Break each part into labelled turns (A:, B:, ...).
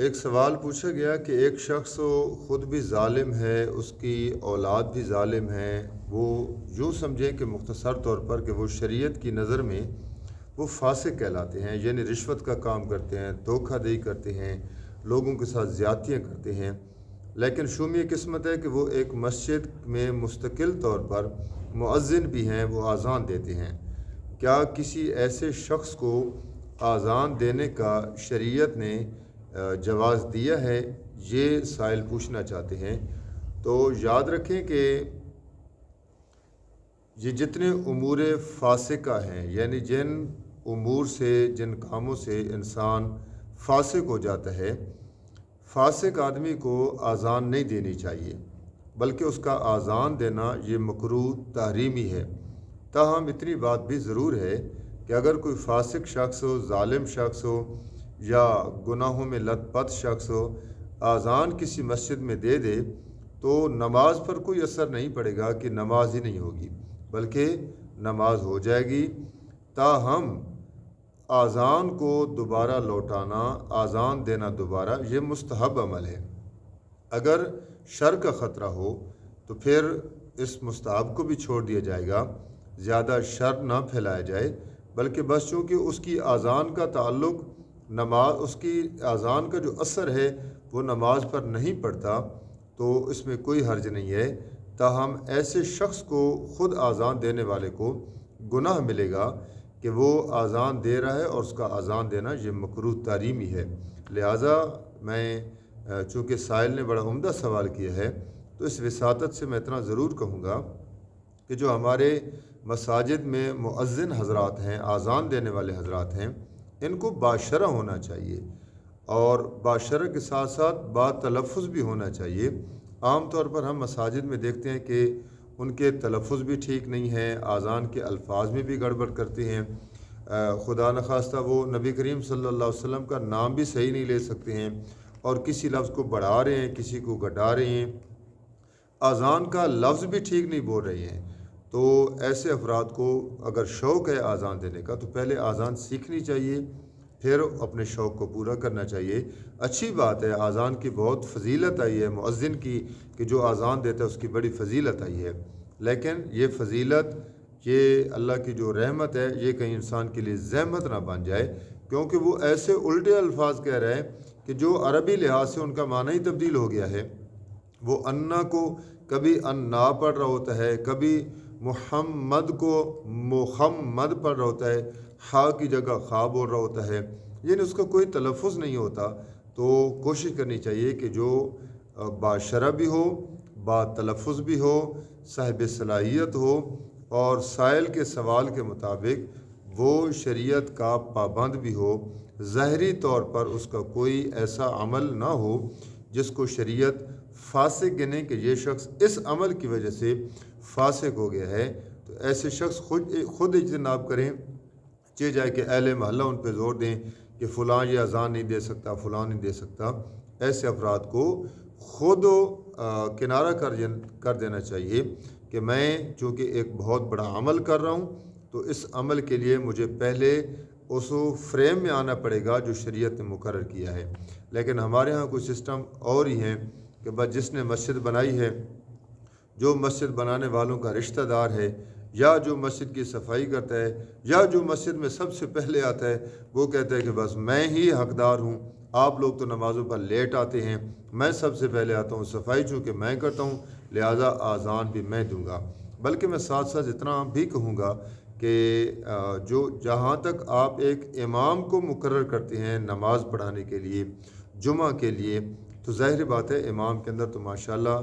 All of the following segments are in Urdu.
A: ایک سوال پوچھا گیا کہ ایک شخص خود بھی ظالم ہے، اس کی اولاد بھی ظالم ہے، وہ یوں سمجھیں کہ مختصر طور پر کہ وہ شریعت کی نظر میں وہ فاسق کہلاتے ہیں، یعنی رشوت کا کام کرتے ہیں، دھوکہ دہی کرتے ہیں، لوگوں کے ساتھ زیادتیاں کرتے ہیں۔ لیکن شومی قسمت ہے کہ وہ ایک مسجد میں مستقل طور پر مؤذن بھی ہیں، وہ اذان دیتے ہیں۔ کیا کسی ایسے شخص کو اذان دینے کا شریعت نے جواز دیا ہے؟ یہ سائل پوچھنا چاہتے ہیں۔ تو یاد رکھیں کہ یہ جتنے امور فاسقہ ہیں، یعنی جن امور سے، جن کاموں سے انسان فاسق ہو جاتا ہے، فاسق آدمی کو اذان نہیں دینی چاہیے، بلکہ اس کا اذان دینا یہ مکروہ تحریمی ہے۔ تاہم اتنی بات بھی ضرور ہے کہ اگر کوئی فاسق شخص ہو، ظالم شخص ہو یا گناہوں میں لت پت شخص ہو، اذان کسی مسجد میں دے دے تو نماز پر کوئی اثر نہیں پڑے گا کہ نماز ہی نہیں ہوگی، بلکہ نماز ہو جائے گی۔ تاہم اذان کو دوبارہ لوٹانا، اذان دینا دوبارہ، یہ مستحب عمل ہے۔ اگر شر کا خطرہ ہو تو پھر اس مستحب کو بھی چھوڑ دیا جائے گا، زیادہ شر نہ پھیلایا جائے، بلکہ بس چونکہ اس کی اذان کا تعلق نماز، اس کی اذان کا جو اثر ہے وہ نماز پر نہیں پڑتا، تو اس میں کوئی حرج نہیں ہے۔ تاہم ایسے شخص کو، خود اذان دینے والے کو گناہ ملے گا کہ وہ اذان دے رہا ہے اور اس کا اذان دینا یہ مکروہ تحریمی ہے۔ لہٰذا میں چونکہ سائل نے بڑا عمدہ سوال کیا ہے، تو اس وساطت سے میں اتنا ضرور کہوں گا کہ جو ہمارے مساجد میں مؤذن حضرات ہیں، اذان دینے والے حضرات ہیں، ان کو باشرہ ہونا چاہیے، اور باشرہ کے ساتھ ساتھ با تلفظ بھی ہونا چاہیے۔ عام طور پر ہم مساجد میں دیکھتے ہیں کہ ان کے تلفظ بھی ٹھیک نہیں ہیں، اذان کے الفاظ میں بھی گڑبڑ کرتے ہیں، خدا نخواستہ وہ نبی کریم صلی اللہ علیہ وسلم کا نام بھی صحیح نہیں لے سکتے ہیں، اور کسی لفظ کو بڑھا رہے ہیں، کسی کو گھٹا رہے ہیں، اذان کا لفظ بھی ٹھیک نہیں بول رہے ہیں۔ تو ایسے افراد کو اگر شوق ہے اذان دینے کا تو پہلے اذان سیکھنی چاہیے، پھر اپنے شوق کو پورا کرنا چاہیے۔ اچھی بات ہے، اذان کی بہت فضیلت آئی ہے مؤذن کی، کہ جو اذان دیتا ہے اس کی بڑی فضیلت آئی ہے، لیکن یہ فضیلت، یہ اللہ کی جو رحمت ہے، یہ کہیں انسان کے لیے زحمت نہ بن جائے، کیونکہ وہ ایسے الٹے الفاظ کہہ رہے ہیں کہ جو عربی لحاظ سے ان کا معنی ہی تبدیل ہو گیا ہے۔ وہ انا کو کبھی انا پڑھ رہا ہوتا ہے، کبھی محمد کو محمد پڑھ رہا ہوتا ہے، خا کی جگہ خا بول رہا ہوتا ہے، یعنی اس کا کوئی تلفظ نہیں ہوتا۔ تو کوشش کرنی چاہیے کہ جو باشرہ بھی ہو، با تلفظ بھی ہو، صاحب صلاحیت ہو، اور سائل کے سوال کے مطابق وہ شریعت کا پابند بھی ہو، ظاہری طور پر اس کا کوئی ایسا عمل نہ ہو جس کو شریعت فاسق گنے کہ یہ شخص اس عمل کی وجہ سے فاسق ہو گیا ہے، تو ایسے شخص خود اجتناب کریں، چاہے جائے کہ اہل محلہ ان پہ زور دیں کہ فلاں یہ اذان نہیں دے سکتا، فلاں نہیں دے سکتا۔ ایسے افراد کو خود کنارہ کر دینا چاہیے کہ میں چونکہ ایک بہت بڑا عمل کر رہا ہوں، تو اس عمل کے لیے مجھے پہلے اس فریم میں آنا پڑے گا جو شریعت نے مقرر کیا ہے۔ لیکن ہمارے ہاں کوئی سسٹم اور ہی ہے کہ بس جس نے مسجد بنائی ہے، جو مسجد بنانے والوں کا رشتہ دار ہے، یا جو مسجد کی صفائی کرتا ہے، یا جو مسجد میں سب سے پہلے آتا ہے، وہ کہتا ہے کہ بس میں ہی حقدار ہوں، آپ لوگ تو نمازوں پر لیٹ آتے ہیں، میں سب سے پہلے آتا ہوں، صفائی چونکہ میں کرتا ہوں لہٰذا اذان بھی میں دوں گا۔ بلکہ میں ساتھ ساتھ اتنا بھی کہوں گا کہ جو جہاں تک آپ ایک امام کو مقرر کرتے ہیں نماز پڑھانے کے لیے، جمعہ کے لیے، تو ظاہر بات ہے امام کے اندر تو ماشاءاللہ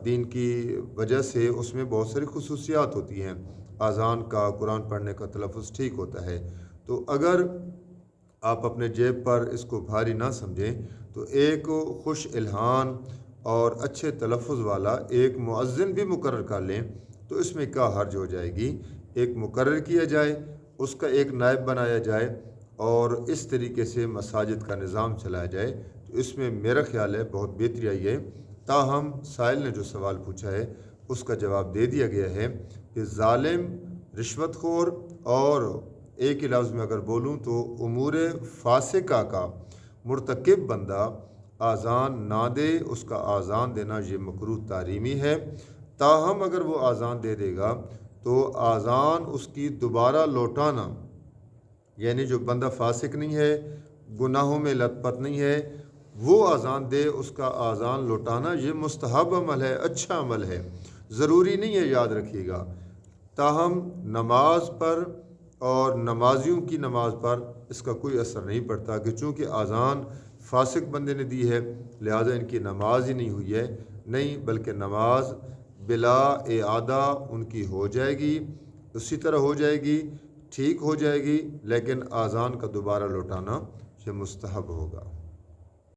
A: دین کی وجہ سے اس میں بہت ساری خصوصیات ہوتی ہیں، اذان کا، قرآن پڑھنے کا تلفظ ٹھیک ہوتا ہے۔ تو اگر آپ اپنے جیب پر اس کو بھاری نہ سمجھیں تو ایک خوش الحان اور اچھے تلفظ والا ایک مؤذن بھی مقرر کر لیں، تو اس میں کیا حرج ہو جائے گی؟ ایک مقرر کیا جائے، اس کا ایک نائب بنایا جائے، اور اس طریقے سے مساجد کا نظام چلایا جائے، تو اس میں میرا خیال ہے بہت بہتری آئی ہے۔ تاہم سائل نے جو سوال پوچھا ہے اس کا جواب دے دیا گیا ہے کہ ظالم، رشوت خور، اور ایک ہی لفظ میں اگر بولوں تو امور فاسقہ کا مرتکب بندہ آزان نہ دے، اس کا آزان دینا یہ مکروہ تحریمی ہے۔ تاہم اگر وہ آزان دے دے گا تو آزان اس کی دوبارہ لوٹانا، یعنی جو بندہ فاسق نہیں ہے، گناہوں میں لت پت نہیں ہے، وہ آزان دے، اس کا آزان لوٹانا یہ مستحب عمل ہے، اچھا عمل ہے، ضروری نہیں ہے، یاد رکھیے گا۔ تاہم نماز پر اور نمازیوں کی نماز پر اس کا کوئی اثر نہیں پڑتا، کہ چونکہ آزان فاسق بندے نے دی ہے لہذا ان کی نماز ہی نہیں ہوئی ہے، نہیں، بلکہ نماز بلا اعادہ ان کی ہو جائے گی، اسی طرح ہو جائے گی، ٹھیک ہو جائے گی، لیکن آزان کا دوبارہ لوٹانا یہ مستحب ہوگا۔